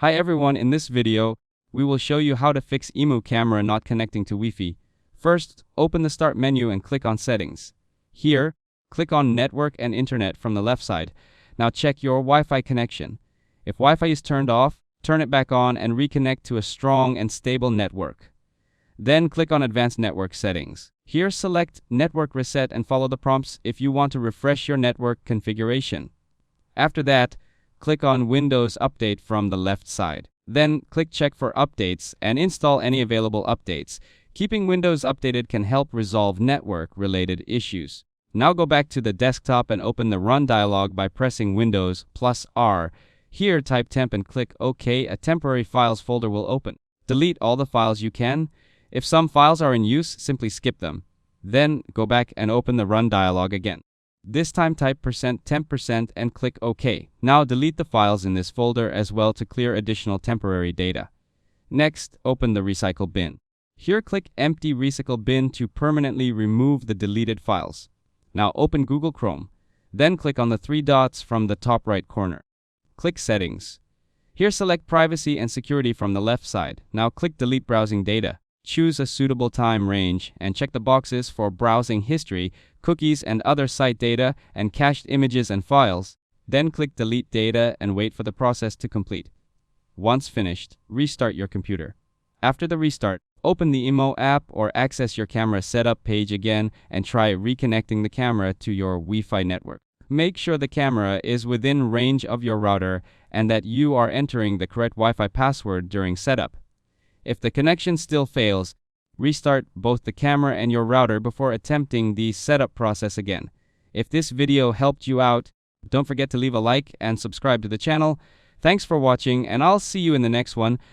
Hi everyone, in this video, we will show you how to fix Imou camera not connecting to Wi-Fi. First, open the Start menu and click on Settings. Here, click on Network and Internet from the left side. Now check your Wi-Fi connection. If Wi-Fi is turned off, turn it back on and reconnect to a strong and stable network. Then click on Advanced Network Settings. Here select Network Reset and follow the prompts if you want to refresh your network configuration. After that, click on Windows Update from the left side. Then click Check for Updates and install any available updates. Keeping Windows updated can help resolve network-related issues. Now go back to the desktop and open the Run dialog by pressing Windows plus R. Here type temp and click OK. A temporary files folder will open. Delete all the files you can. If some files are in use, simply skip them. Then go back and open the Run dialog again. This time type %temp% and click OK. Now delete the files in this folder as well to clear additional temporary data. Next, open the Recycle bin. Here click Empty Recycle bin to permanently remove the deleted files. Now open Google Chrome. Then click on the three dots from the top right corner. Click Settings. Here select Privacy and Security from the left side. Now click Delete Browsing Data. Choose a suitable time range and check the boxes for browsing history, cookies and other site data, and cached images and files. Then click Delete Data and wait for the process to complete. Once finished, restart your computer. After the restart, open the Imou app or access your camera setup page again and try reconnecting the camera to your Wi-Fi network. Make sure the camera is within range of your router and that you are entering the correct Wi-Fi password during setup. If the connection still fails, restart both the camera and your router before attempting the setup process again. If this video helped you out, don't forget to leave a like and subscribe to the channel. Thanks for watching, and I'll see you in the next one.